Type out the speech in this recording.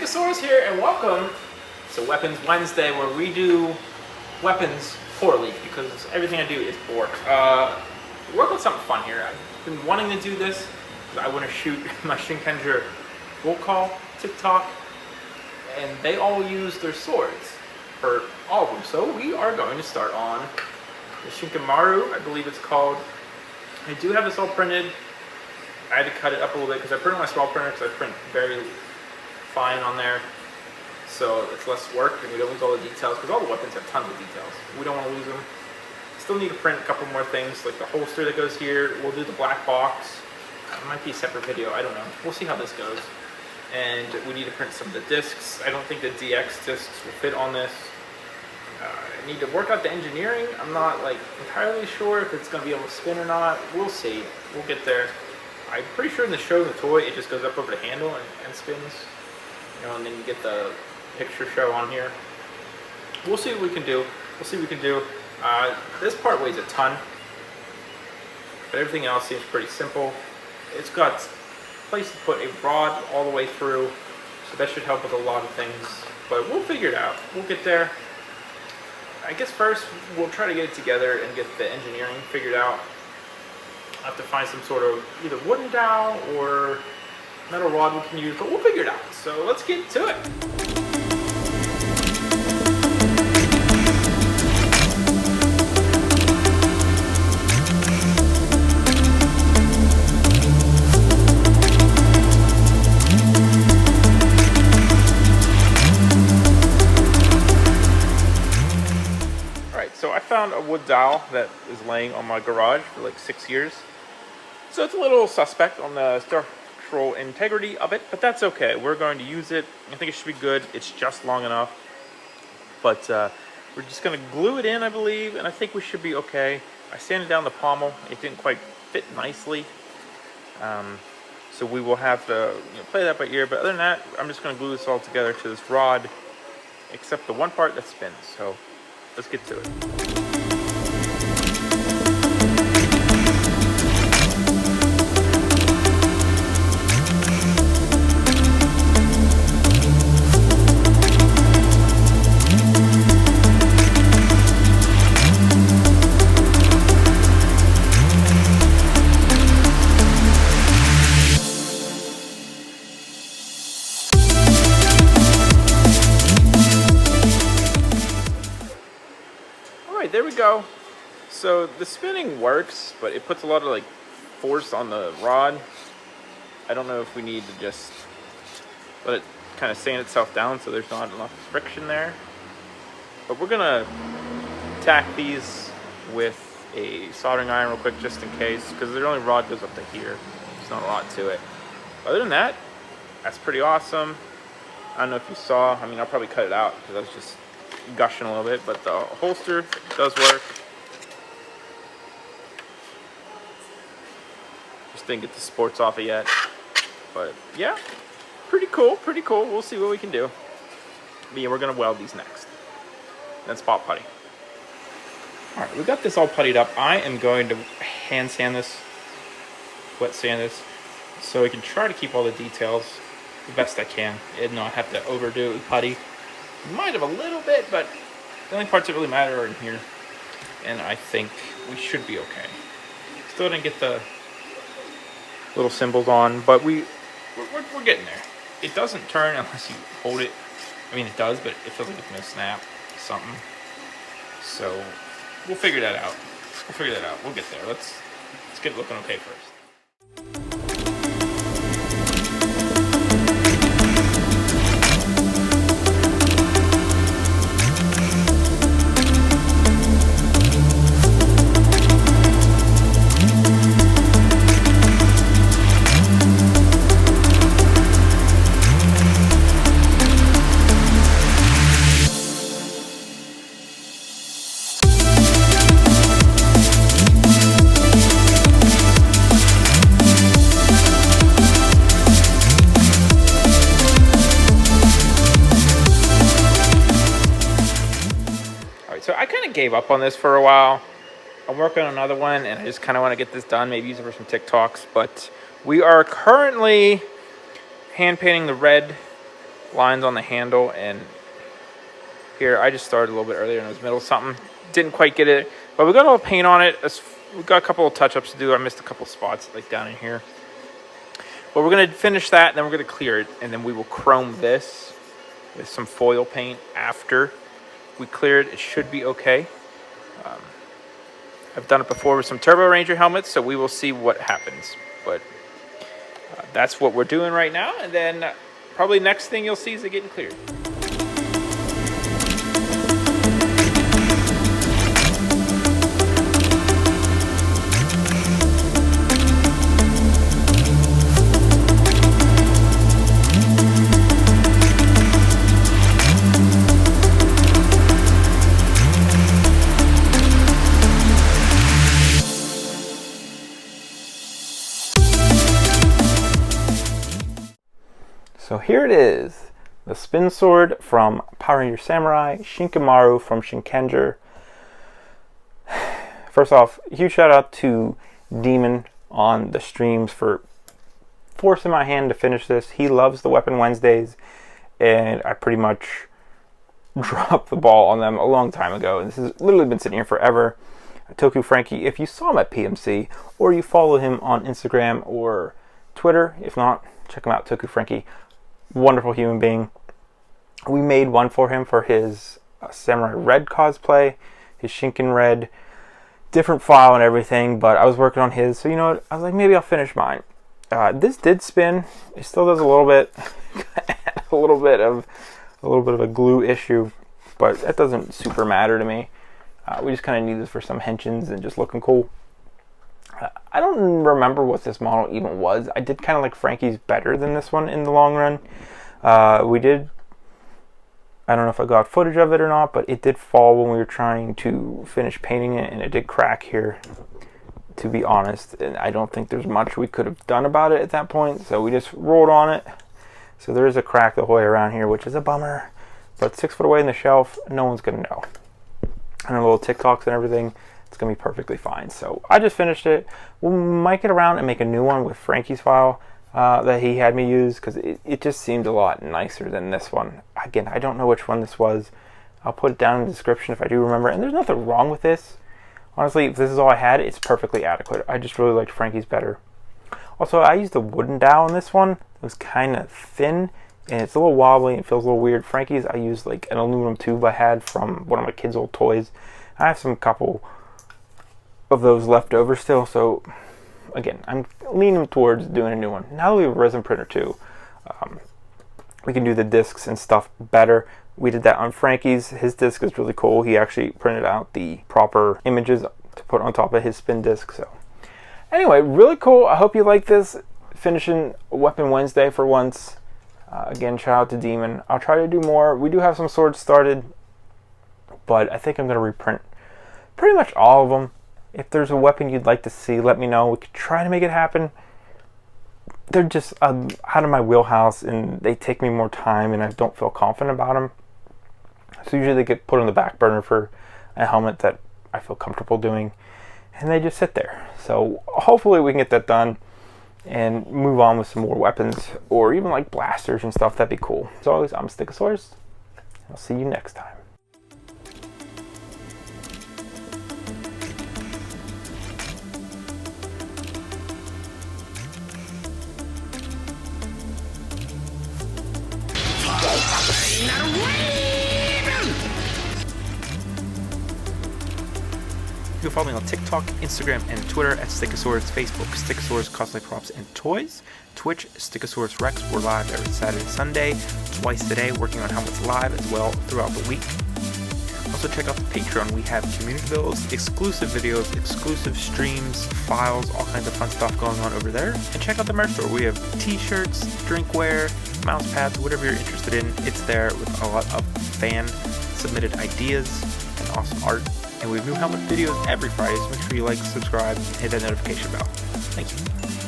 Stickasaurus here, and welcome to Weapons Wednesday, where we do weapons poorly because everything I do is poor. Work on something fun here. I've been wanting to do this because I want to shoot my Shinkenger roll call TikTok, and they all use their swords for all of them. So we are going to start on the Shinkenmaru, I believe it's called. I do have this all printed. I had to cut it up a little bit because I printed my small printer because I print very fine on there, so it's less work and we don't lose all the details because all the weapons have tons of details. We don't want to lose them. Still need to print a couple more things like the holster that goes here. We'll do the black box. It might be a separate video, I don't know. We'll see how this goes. And we need to print some of the discs. I don't think the DX discs will fit on this. I need to work out the engineering. I'm not like entirely sure if it's going to be able to spin or not. We'll see. We'll get there. I'm pretty sure in the show, the toy, it just goes up over the handle and spins. You know, and then you get the picture show on here. We'll see what we can do. We'll see what we can do. This part weighs a ton, but everything else seems pretty simple. It's got a place to put a rod all the way through, so that should help with a lot of things. But we'll figure it out. We'll get there. I guess first we'll try to get it together and get the engineering figured out. I'll have to find some sort of either wooden dowel or metal rod we can use, but we'll figure it out. So let's get to it. Alright, so I found a wood dowel that is laying on my garage for like 6 years. So it's a little suspect on the structural integrity of it, but that's okay. We're going to use it. I think it should be good. It's just long enough. But we're just going to glue it in, I believe, and I think we should be okay. I sanded down the pommel. It didn't quite fit nicely. So we will have to play that by ear. But other than that, I'm just going to glue this all together to this rod, except the one part that spins. So let's get to it. There we go. So the spinning works, but it puts a lot of like force on the rod. I don't know if we need to just let it kind of sand itself down so there's not enough friction there. But we're gonna tack these with a soldering iron real quick just in case, because the only rod goes up to here. There's not a lot to it. Other than that, that's pretty awesome. I don't know if you saw, I mean, I'll probably cut it out because I was just gushing a little bit, but the holster does work. Just didn't get the sports off it yet, but yeah, pretty cool, pretty cool. We'll see what we can do. But yeah, we're gonna weld these next, then spot putty. All right, we got this all puttied up. I am going to hand sand this, wet sand this, so we can try to keep all the details the best I can and not have to overdo it with putty. Might have a little bit, but the only parts that really matter are in here, and I think we should be okay. Still didn't get the little symbols on, but we're getting there. It doesn't turn unless you hold it. I mean, it does, but it feels like it's gonna snap something. So we'll figure that out. We'll figure that out. We'll get there. Let's get it looking okay first. So I kind of gave up on this for a while. I'm working on another one, and I just kind of want to get this done, maybe use it for some TikToks. But we are currently hand painting the red lines on the handle, and here I just started a little bit earlier and it was middle of something. Didn't quite get it, but we got all the paint on it. We got a couple of touch-ups to do. I missed a couple spots like down in here. But we're going to finish that, and then we're going to clear it, and then we will chrome this with some foil paint after we clear it. It should be okay. I've done it before with some Turbo Ranger helmets, so we will see what happens. But that's what we're doing right now, and then probably next thing you'll see is it getting cleared. So here it is, the spin sword from Power Ranger Samurai, Shinkimaru from Shinkenger. First off, huge shout out to Demon on the streams for forcing my hand to finish this. He loves the Weapon Wednesdays, and I pretty much dropped the ball on them a long time ago. And this has literally been sitting here forever. Toku Frankie, if you saw him at PMC, or you follow him on Instagram or Twitter, if not, check him out, Toku Frankie. Wonderful human being. We made one for him for his Samurai Red cosplay, his Shinken Red, different file and everything, but I was working on his, so you know what, I was like, maybe I'll finish mine. This did spin. It still does a little bit, a little bit of a glue issue, but that doesn't super matter to me. We just kind of need this for some henshins and just looking cool. I don't remember what this model even was. I did kind of like Frankie's better than this one in the long run. I don't know if I got footage of it or not, but it did fall when we were trying to finish painting it, and it did crack here, to be honest. And I don't think there's much we could have done about it at that point, so we just rolled on it. So there is a crack the whole way around here, which is a bummer. But 6 foot away in the shelf, no one's going to know. And a little TikToks and everything, it's going to be perfectly fine. So I just finished it. We might get around and make a new one with Frankie's file that he had me use, because it just seemed a lot nicer than this one. Again, I don't know which one this was. I'll put it down in the description if I do remember. And there's nothing wrong with this. Honestly, if this is all I had, it's perfectly adequate. I just really liked Frankie's better. Also, I used a wooden dowel on this one. It was kind of thin, and it's a little wobbly and feels a little weird. Frankie's, I used like an aluminum tube I had from one of my kids' old toys. I have some couple of those left over still, so again, I'm leaning towards doing a new one. Now that we have a resin printer too, we can do the discs and stuff better. We did that on Frankie's. His disc is really cool. He actually printed out the proper images to put on top of his spin disc. So anyway, really cool. I hope you like this. Finishing Weapon Wednesday for once. Again, shout out to Demon. I'll try to do more. We do have some swords started, but I think I'm going to reprint pretty much all of them. If there's a weapon you'd like to see, let me know. We could try to make it happen. They're just out of my wheelhouse, and they take me more time, and I don't feel confident about them. So usually they get put on the back burner for a helmet that I feel comfortable doing, and they just sit there. So hopefully we can get that done and move on with some more weapons, or even like blasters and stuff. That'd be cool. As always, I'm Stickasaurus. I'll see you next time. You can follow me on TikTok, Instagram, and Twitter at Stickasaurus, Facebook, Stickasaurus Cosplay Props and Toys, Twitch, Stickasaurus Rex. We're live every Saturday, Sunday, twice a day, working on helmets live as well throughout the week. Also check out the Patreon. We have community builds, exclusive videos, exclusive streams, files, all kinds of fun stuff going on over there. And check out the merch store. We have t-shirts, drinkware, mouse pads, whatever you're interested in. It's there with a lot of fan-submitted ideas and awesome art. And we have new helmet videos every Friday, so make sure you like, subscribe, and hit that notification bell. Thank you.